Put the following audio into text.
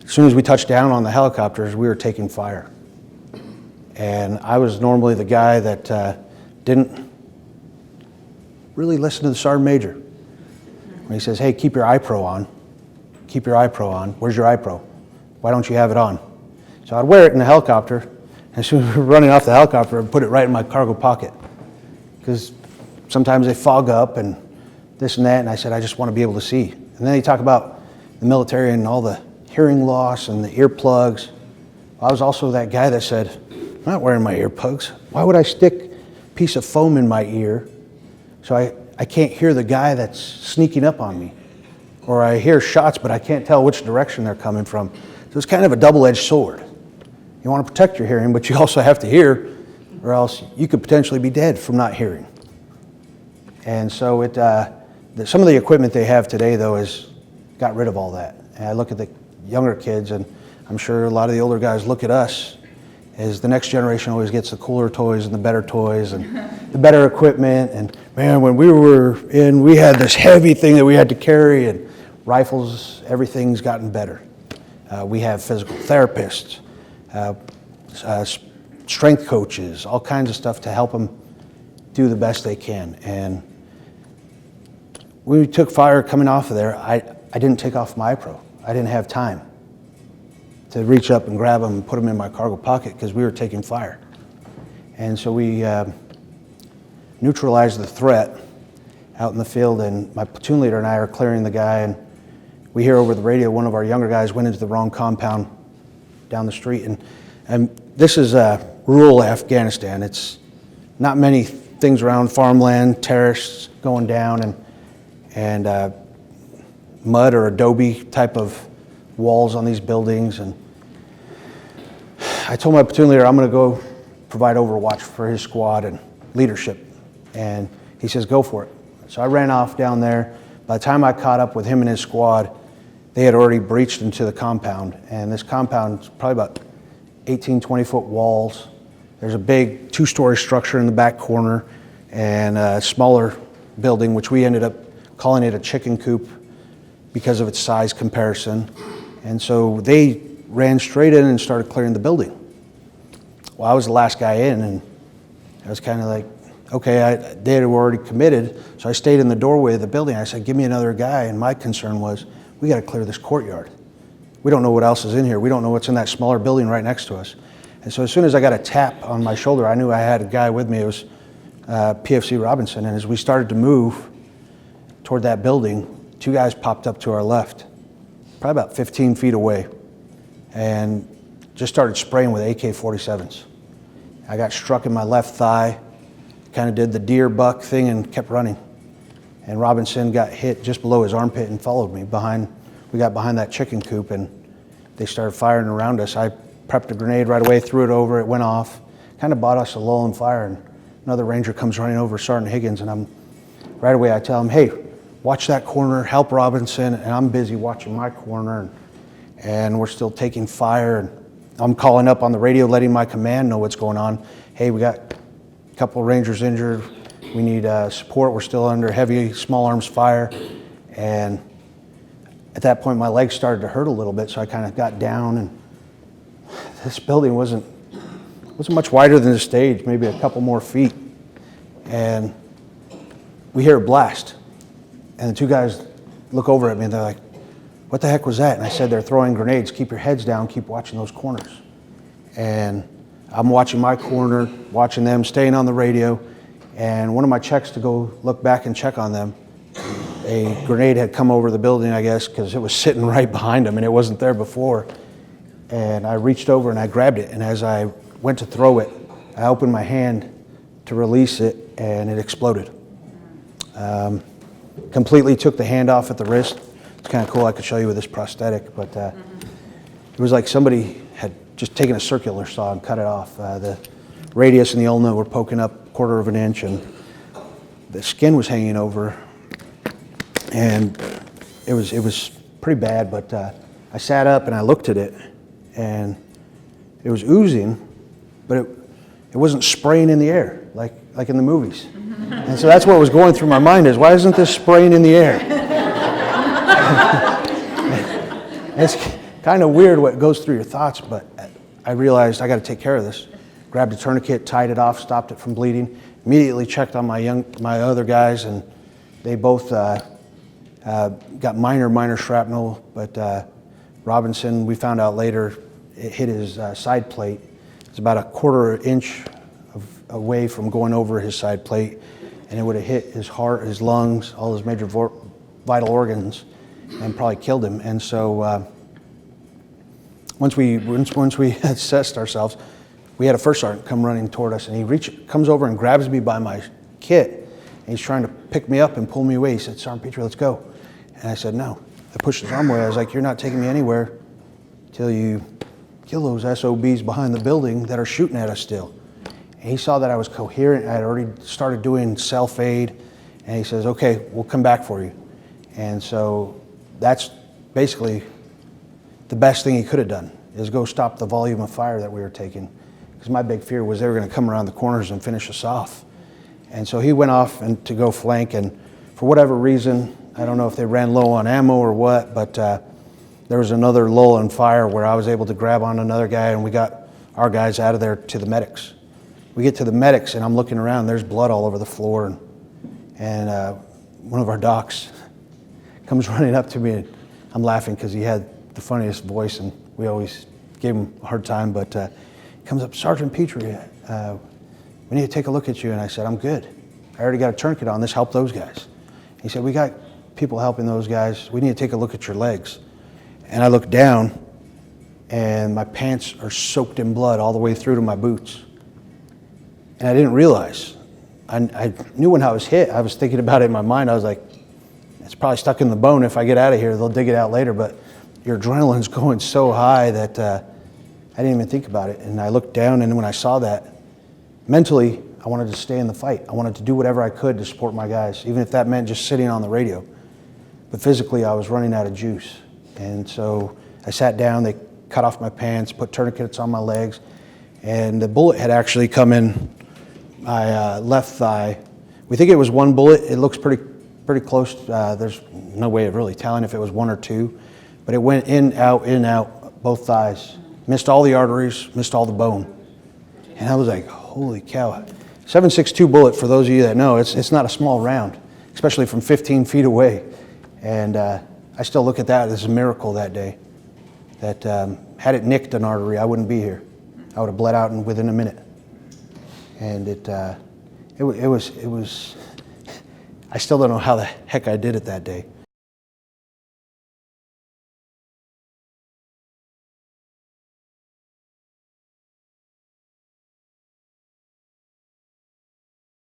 as soon as we touched down on the helicopters, we were taking fire. And I was normally the guy that didn't really listen to the sergeant major. When he says, hey, keep your iPro on. Keep your iPro on. Where's your iPro? Why don't you have it on? So I'd wear it in the helicopter, and as soon as we were running off the helicopter, I'd put it right in my cargo pocket. Because sometimes they fog up and this and that, and I said, I just want to be able to see. And then they talk about the military and all the hearing loss and the earplugs. I was also that guy that said, I'm not wearing my earplugs. Why would I stick a piece of foam in my ear so I can't hear the guy that's sneaking up on me? Or I hear shots, but I can't tell which direction they're coming from. So it's kind of a double-edged sword. You want to protect your hearing, but you also have to hear, or else you could potentially be dead from not hearing. And so some of the equipment they have today, though, has got rid of all that. And I look at the younger kids, and I'm sure a lot of the older guys look at us as the next generation always gets the cooler toys and the better toys and the better equipment. And man, when we were in, we had this heavy thing that we had to carry, and rifles, everything's gotten better. We have physical therapists, strength coaches, all kinds of stuff to help them do the best they can. And when we took fire coming off of there, I didn't take off my iPro. I didn't have time to reach up and grab them and put them in my cargo pocket because we were taking fire. And so we neutralized the threat out in the field, and my platoon leader and I are clearing the guy, and we hear over the radio one of our younger guys went into the wrong compound down the street. And this is rural Afghanistan. It's not many things around, farmland, terraces going down, and mud or adobe type of walls on these buildings. And I told my platoon leader I'm going to go provide overwatch for his squad and leadership. And he says, go for it. So I ran off down there. By the time I caught up with him and his squad, they had already breached into the compound. And this compound is probably about 18, 20-foot walls. There's a big 2-story structure in the back corner and a smaller building, which we ended up calling it a chicken coop because of its size comparison. And so they ran straight in and started clearing the building. Well, I was the last guy in, and I was kind of like, okay, they had already committed, so I stayed in the doorway of the building. I said, give me another guy, and my concern was, we got to clear this courtyard. We don't know what else is in here. We don't know what's in that smaller building right next to us. And so as soon as I got a tap on my shoulder, I knew I had a guy with me. It was PFC Robinson, and as we started to move toward that building, 2 guys popped up to our left, probably about 15 feet away, and just started spraying with AK-47s. I got struck in my left thigh, kind of did the deer buck thing and kept running. And Robinson got hit just below his armpit and followed me behind. We got behind that chicken coop, and they started firing around us. I prepped a grenade right away, threw it over, it went off, kind of bought us a lull in fire, and another ranger comes running over, Sergeant Higgins, and right away I tell him, hey, watch that corner, help Robinson, and I'm busy watching my corner, and we're still taking fire, and I'm calling up on the radio, letting my command know what's going on. Hey, we got a couple of rangers injured, we need support, we're still under heavy small arms fire. And at that point my legs started to hurt a little bit, so I kind of got down, and this building wasn't much wider than the stage, maybe a couple more feet. And we hear a blast. And the 2 guys look over at me and they're like, what the heck was that? And I said, they're throwing grenades. Keep your heads down, keep watching those corners. And I'm watching my corner, watching them, staying on the radio. And one of my checks to go look back and check on them, a grenade had come over the building, I guess, because it was sitting right behind them and it wasn't there before. And I reached over and I grabbed it. And as I went to throw it, I opened my hand to release it and it exploded. Completely took the hand off at the wrist. It's kind of cool, I could show you with this prosthetic, but it was like somebody had just taken a circular saw and cut it off. The radius and the ulna were poking up 1/4 of an inch, and the skin was hanging over, and it was pretty bad, but I sat up and I looked at it, and it was oozing, but it wasn't spraying in the air like in the movies. And so that's what was going through my mind is, why isn't this spraying in the air? It's kind kind of weird what goes through your thoughts, but I realized I got to take care of this. Grabbed a tourniquet, tied it off, stopped it from bleeding. Immediately checked on my other guys, and they both got minor shrapnel. But Robinson, we found out later, it hit his side plate. It's about a quarter inch away from going over his side plate, and it would have hit his heart, his lungs, all his major vital organs, and probably killed him. And so once we assessed ourselves, we had a first sergeant come running toward us, and he comes over and grabs me by my kit, and he's trying to pick me up and pull me away. He said, "Sergeant Petry, let's go." And I said, "No." I pushed his arm away. I was like, "You're not taking me anywhere till you kill those SOBs behind the building that are shooting at us still." And he saw that I was coherent. I had already started doing self-aid, and he says, "Okay, we'll come back for you." And so that's basically the best thing he could have done, is go stop the volume of fire that we were taking. Because my big fear was they were going to come around the corners and finish us off. And so he went off to go flank, and for whatever reason, I don't know if they ran low on ammo or what, but there was another lull in fire where I was able to grab on another guy, and we got our guys out of there to the medics. We get to the medics, and I'm looking around, there's blood all over the floor, and one of our docs comes running up to me, and I'm laughing because he had the funniest voice, and we always gave him a hard time, but comes up, "Sergeant Petry, we need to take a look at you." And I said, "I'm good. I already got a tourniquet on. This helped those guys." He said, "We got people helping those guys. We need to take a look at your legs." And I looked down, and my pants are soaked in blood all the way through to my boots. And I didn't realize. I knew when I was hit. I was thinking about it in my mind. I was like, it's probably stuck in the bone. If I get out of here, they'll dig it out later. But your adrenaline's going so high that I didn't even think about it. And I looked down, and when I saw that, mentally, I wanted to stay in the fight. I wanted to do whatever I could to support my guys, even if that meant just sitting on the radio. But physically, I was running out of juice. And so I sat down, they cut off my pants, put tourniquets on my legs, and the bullet had actually come in my left thigh. We think it was one bullet. It looks pretty close. There's no way of really telling if it was one or two, but it went in, out, both thighs. Missed all the arteries, missed all the bone. And I was like, holy cow. 7.62 bullet, for those of you that know, it's not a small round, especially from 15 feet away. And I still look at that as a miracle that day. That had it nicked an artery, I wouldn't be here. I would have bled out within a minute. And it was. I still don't know how the heck I did it that day.